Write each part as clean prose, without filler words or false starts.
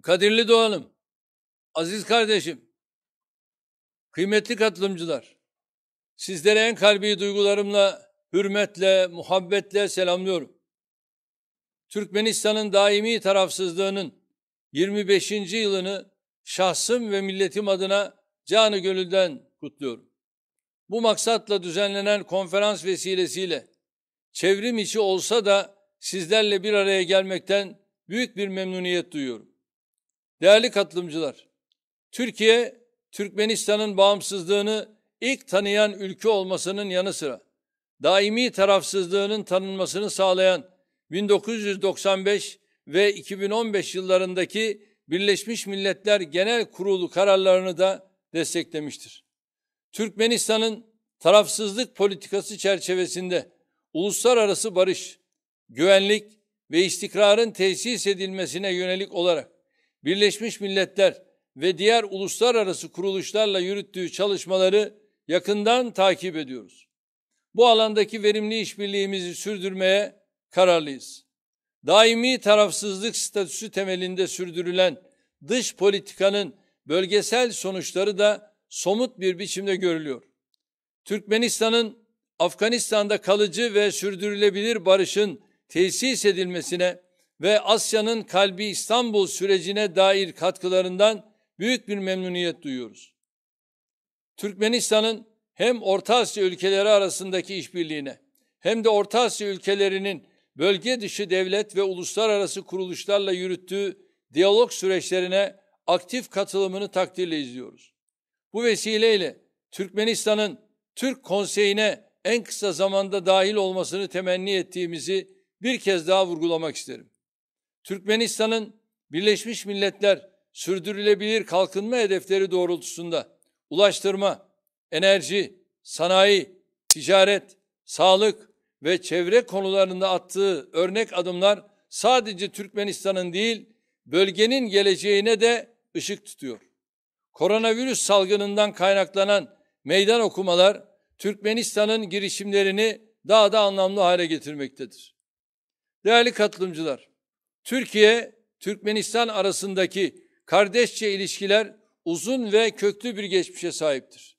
Kadirli Doğan'ım, aziz kardeşim, kıymetli katılımcılar, sizlere en kalbi duygularımla, hürmetle, muhabbetle selamlıyorum. Türkmenistan'ın daimi tarafsızlığının 25. yılını şahsım ve milletim adına canı gönülden kutluyorum. Bu maksatla düzenlenen konferans vesilesiyle çevrim içi olsa da sizlerle bir araya gelmekten büyük bir memnuniyet duyuyorum. Değerli katılımcılar, Türkiye, Türkmenistan'ın bağımsızlığını ilk tanıyan ülke olmasının yanı sıra daimi tarafsızlığının tanınmasını sağlayan 1995 ve 2015 yıllarındaki Birleşmiş Milletler Genel Kurulu kararlarını da desteklemiştir. Türkmenistan'ın tarafsızlık politikası çerçevesinde uluslararası barış, güvenlik ve istikrarın tesis edilmesine yönelik olarak Birleşmiş Milletler ve diğer uluslararası kuruluşlarla yürüttüğü çalışmaları yakından takip ediyoruz. Bu alandaki verimli işbirliğimizi sürdürmeye kararlıyız. Daimi tarafsızlık statüsü temelinde sürdürülen dış politikanın bölgesel sonuçları da somut bir biçimde görülüyor. Türkmenistan'ın Afganistan'da kalıcı ve sürdürülebilir barışın tesis edilmesine ve Asya'nın kalbi İstanbul sürecine dair katkılarından büyük bir memnuniyet duyuyoruz. Türkmenistan'ın hem Orta Asya ülkeleri arasındaki işbirliğine hem de Orta Asya ülkelerinin bölge dışı devlet ve uluslararası kuruluşlarla yürüttüğü diyalog süreçlerine aktif katılımını takdirle izliyoruz. Bu vesileyle Türkmenistan'ın Türk Konseyi'ne en kısa zamanda dahil olmasını temenni ettiğimizi bir kez daha vurgulamak isterim. Türkmenistan'ın Birleşmiş Milletler Sürdürülebilir Kalkınma Hedefleri doğrultusunda ulaştırma, enerji, sanayi, ticaret, sağlık ve çevre konularında attığı örnek adımlar sadece Türkmenistan'ın değil, bölgenin geleceğine de ışık tutuyor. Koronavirüs salgınından kaynaklanan meydan okumalar Türkmenistan'ın girişimlerini daha da anlamlı hale getirmektedir. Değerli katılımcılar, Türkiye-Türkmenistan arasındaki kardeşçe ilişkiler uzun ve köklü bir geçmişe sahiptir.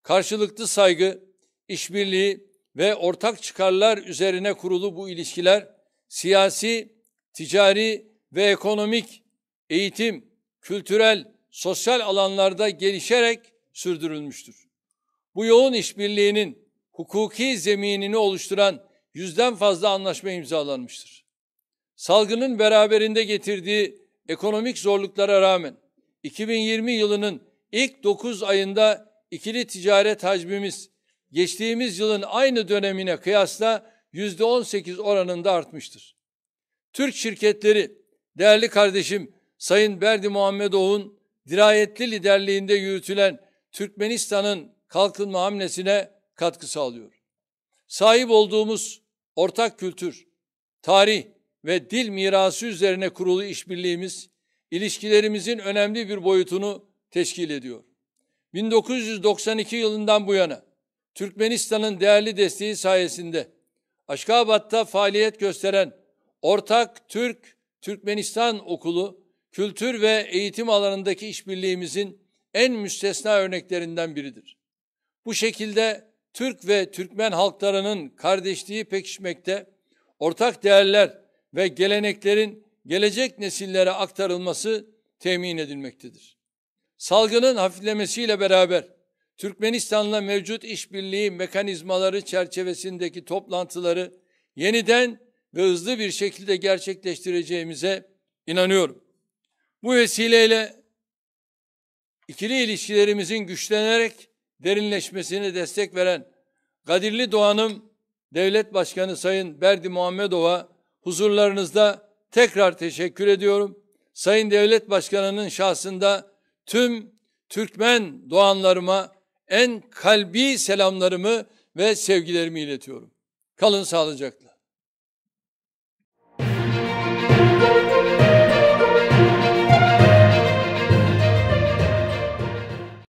Karşılıklı saygı, işbirliği ve ortak çıkarlar üzerine kurulu bu ilişkiler siyasi, ticari ve ekonomik, eğitim, kültürel, sosyal alanlarda gelişerek sürdürülmüştür. Bu yoğun işbirliğinin hukuki zeminini oluşturan 100'den fazla anlaşma imzalanmıştır. Salgının beraberinde getirdiği ekonomik zorluklara rağmen 2020 yılının ilk 9 ayında ikili ticaret hacmimiz geçtiğimiz yılın aynı dönemine kıyasla %18 oranında artmıştır. Türk şirketleri, değerli kardeşim Sayın Berdi Muhammedoğlu'nun dirayetli liderliğinde yürütülen Türkmenistan'ın kalkınma hamlesine katkı sağlıyor. Sahip olduğumuz ortak kültür, tarih ve dil mirası üzerine kurulu işbirliğimiz, ilişkilerimizin önemli bir boyutunu teşkil ediyor. 1992 yılından bu yana Türkmenistan'ın değerli desteği sayesinde Aşkabat'ta faaliyet gösteren Ortak Türk-Türkmenistan Okulu, kültür ve eğitim alanındaki işbirliğimizin en müstesna örneklerinden biridir. Bu şekilde Türk ve Türkmen halklarının kardeşliği pekişmekte, ortak değerler ve geleneklerin gelecek nesillere aktarılması temin edilmektedir. Salgının hafiflemesiyle beraber Türkmenistan'la mevcut işbirliği mekanizmaları çerçevesindeki toplantıları yeniden ve hızlı bir şekilde gerçekleştireceğimize inanıyorum. Bu vesileyle ikili ilişkilerimizin güçlenerek derinleşmesine destek veren Kadirli Doğan'ım Devlet Başkanı Sayın Berdi Muhammedov'a huzurlarınızda tekrar teşekkür ediyorum. Sayın Devlet Başkanı'nın şahsında tüm Türkmen doğanlarıma en kalbi selamlarımı ve sevgilerimi iletiyorum. Kalın sağlıcakla.